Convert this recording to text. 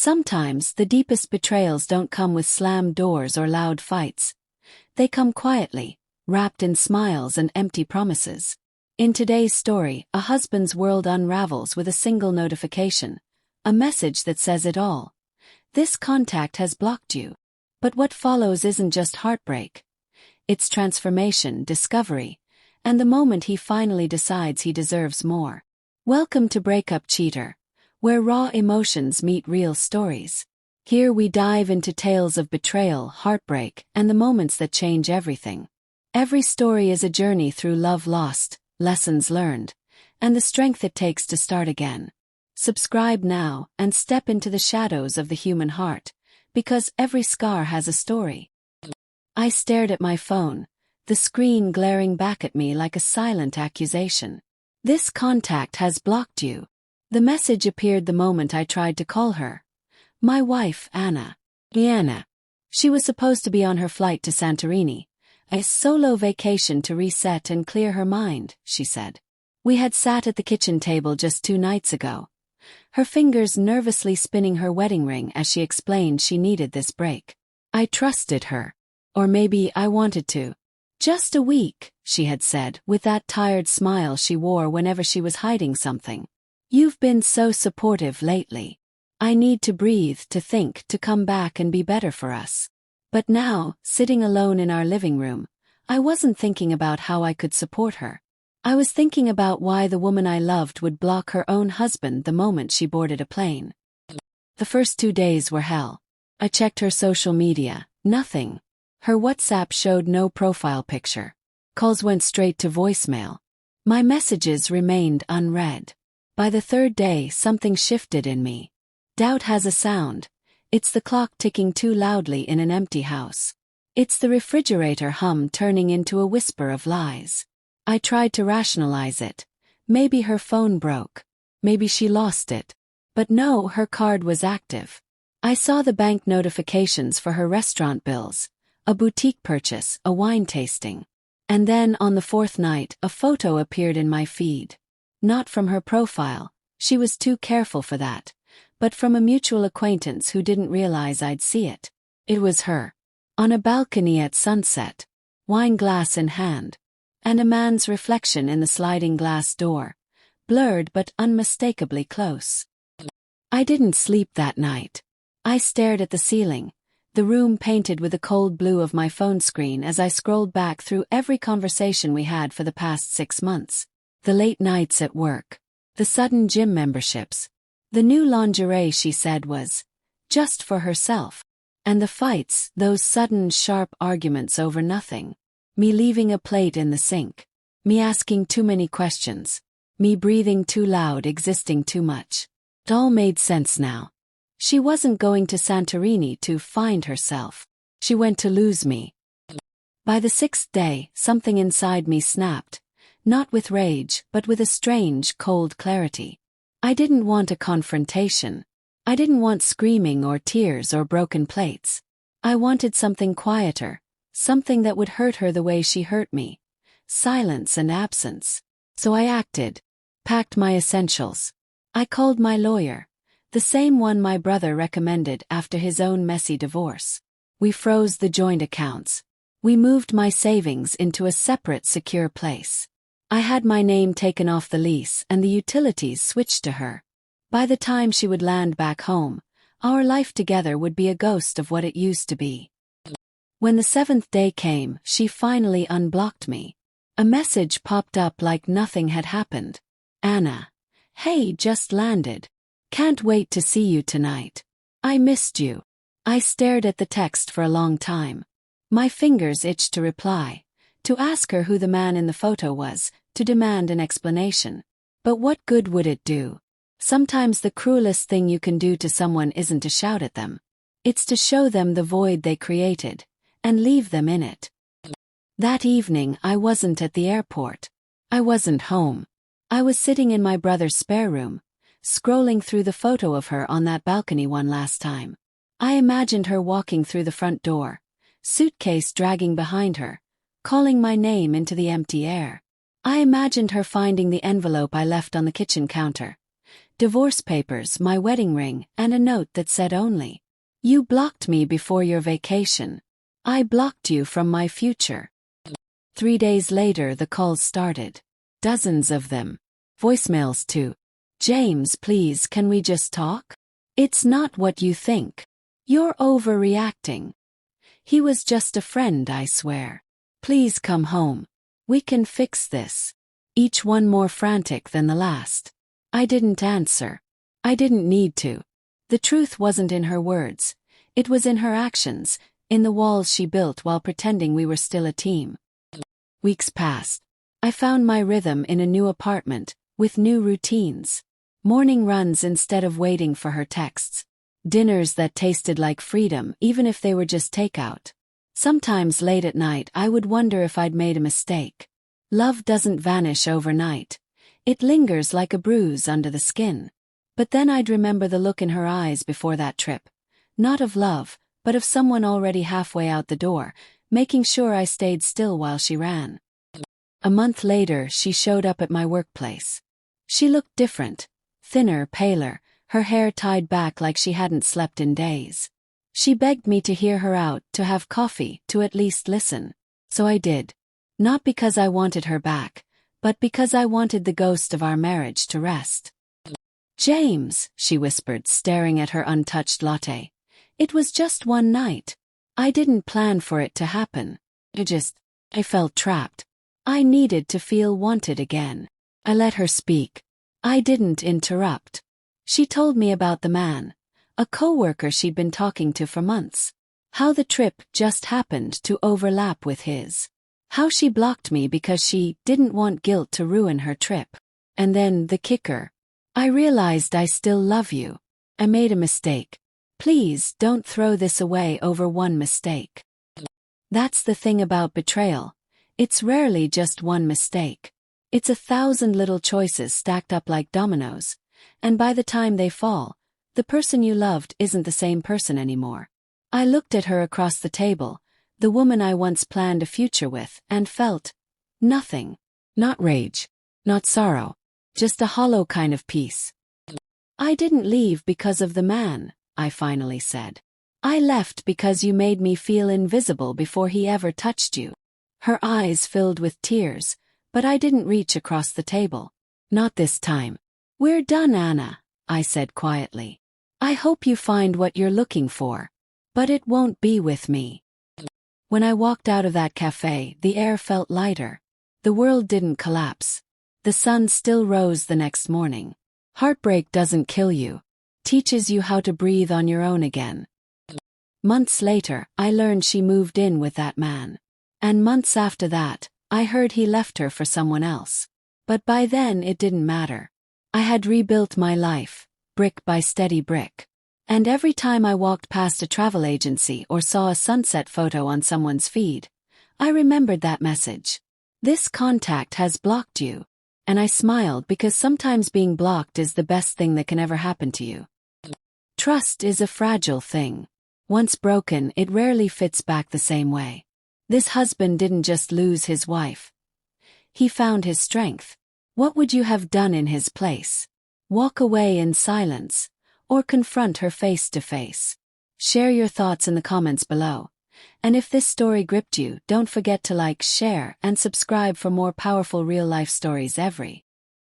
Sometimes the deepest betrayals don't come with slammed doors or loud fights. They come quietly, wrapped in smiles and empty promises. In today's story, a husband's world unravels with a single notification, a message that says it all. This contact has blocked you. But what follows isn't just heartbreak. It's transformation, discovery, and the moment he finally decides he deserves more. Welcome to Breakup, Cheater, where raw emotions meet real stories. Here we dive into tales of betrayal, heartbreak, and the moments that change everything. Every story is a journey through love lost, lessons learned, and the strength it takes to start again. Subscribe now and step into the shadows of the human heart, because every scar has a story. I stared at my phone, the screen glaring back at me like a silent accusation. This contact has blocked you. The message appeared the moment I tried to call her. My wife, Anna. She was supposed to be on her flight to Santorini, a solo vacation to reset and clear her mind, she said. We had sat at the kitchen table just 2 nights ago, her fingers nervously spinning her wedding ring as she explained she needed this break. I trusted her. Or maybe I wanted to. Just a week, she had said, with that tired smile she wore whenever she was hiding something. You've been so supportive lately. I need to breathe, to think, to come back and be better for us. But now, sitting alone in our living room, I wasn't thinking about how I could support her. I was thinking about why the woman I loved would block her own husband the moment she boarded a plane. The first 2 days were hell. I checked her social media, nothing. Her WhatsApp showed no profile picture. Calls went straight to voicemail. My messages remained unread. By the 3rd day, something shifted in me. Doubt has a sound. It's the clock ticking too loudly in an empty house. It's the refrigerator hum turning into a whisper of lies. I tried to rationalize it. Maybe her phone broke. Maybe she lost it. But no, her card was active. I saw the bank notifications for her restaurant bills, a boutique purchase, a wine tasting. And then on the 4th night, a photo appeared in my feed. Not from her profile, she was too careful for that, but from a mutual acquaintance who didn't realize I'd see it. It was her. On a balcony at sunset, wine glass in hand, and a man's reflection in the sliding glass door, blurred but unmistakably close. I didn't sleep that night. I stared at the ceiling, the room painted with the cold blue of my phone screen as I scrolled back through every conversation we had for the past 6 months. The late nights at work, the sudden gym memberships, the new lingerie she said was just for herself, and the fights, those sudden sharp arguments over nothing. Me leaving a plate in the sink, me asking too many questions, me breathing too loud, existing too much. It all made sense now. She wasn't going to Santorini to find herself. She went to lose me. By the 6th day, something inside me snapped, not with rage, but with a strange, cold clarity. I didn't want a confrontation. I didn't want screaming or tears or broken plates. I wanted something quieter, something that would hurt her the way she hurt me. Silence and absence. So I acted. Packed my essentials. I called my lawyer. The same one my brother recommended after his own messy divorce. We froze the joint accounts. We moved my savings into a separate, secure place. I had my name taken off the lease and the utilities switched to her. By the time she would land back home, our life together would be a ghost of what it used to be. When the 7th day came, she finally unblocked me. A message popped up like nothing had happened. Anna. Hey, just landed. Can't wait to see you tonight. I missed you. I stared at the text for a long time. My fingers itched to reply, to ask her who the man in the photo was, to demand an explanation. But what good would it do? Sometimes the cruelest thing you can do to someone isn't to shout at them. It's to show them the void they created, and leave them in it. That evening I wasn't at the airport. I wasn't home. I was sitting in my brother's spare room, scrolling through the photo of her on that balcony one last time. I imagined her walking through the front door, suitcase dragging behind her, calling my name into the empty air. I imagined her finding the envelope I left on the kitchen counter, divorce papers, my wedding ring, and a note that said only, "You blocked me before your vacation. I blocked you from my future." 3 days later the calls started. Dozens of them. Voicemails too. "James, please, can we just talk? It's not what you think. You're overreacting. He was just a friend, I swear. Please come home. We can fix this." Each one more frantic than the last. I didn't answer. I didn't need to. The truth wasn't in her words. It was in her actions, in the walls she built while pretending we were still a team. Weeks passed. I found my rhythm in a new apartment, with new routines. Morning runs instead of waiting for her texts. Dinners that tasted like freedom, even if they were just takeout. Sometimes late at night I would wonder if I'd made a mistake. Love doesn't vanish overnight. It lingers like a bruise under the skin. But then I'd remember the look in her eyes before that trip. Not of love, but of someone already halfway out the door, making sure I stayed still while she ran. A month later she showed up at my workplace. She looked different. Thinner, paler, her hair tied back like she hadn't slept in days. She begged me to hear her out, to have coffee, to at least listen. So I did. Not because I wanted her back, but because I wanted the ghost of our marriage to rest. "James," she whispered, staring at her untouched latte. "It was just one night. I didn't plan for it to happen. I felt trapped. I needed to feel wanted again." I let her speak. I didn't interrupt. She told me about the man, a coworker she'd been talking to for months. How the trip just happened to overlap with his. How she blocked me because she didn't want guilt to ruin her trip. And then the kicker. "I realized I still love you. I made a mistake. Please don't throw this away over one mistake." That's the thing about betrayal. It's rarely just one mistake. It's 1,000 little choices stacked up like dominoes. And by the time they fall, the person you loved isn't the same person anymore. I looked at her across the table, the woman I once planned a future with, and felt nothing. Not rage. Not sorrow. Just a hollow kind of peace. "I didn't leave because of the man," I finally said. "I left because you made me feel invisible before he ever touched you." Her eyes filled with tears, but I didn't reach across the table. "Not this time. We're done, Anna," I said quietly. "I hope you find what you're looking for. But it won't be with me." When I walked out of that cafe, the air felt lighter. The world didn't collapse. The sun still rose the next morning. Heartbreak doesn't kill you. Teaches you how to breathe on your own again. Months later, I learned she moved in with that man. And months after that, I heard he left her for someone else. But by then it didn't matter. I had rebuilt my life, brick by steady brick. And every time I walked past a travel agency or saw a sunset photo on someone's feed, I remembered that message. "This contact has blocked you." And I smiled because sometimes being blocked is the best thing that can ever happen to you. Trust is a fragile thing. Once broken, it rarely fits back the same way. This husband didn't just lose his wife. He found his strength. What would you have done in his place? Walk away in silence, or confront her face to face? Share your thoughts in the comments below. And if this story gripped you, don't forget to like, share, and subscribe for more powerful real-life stories every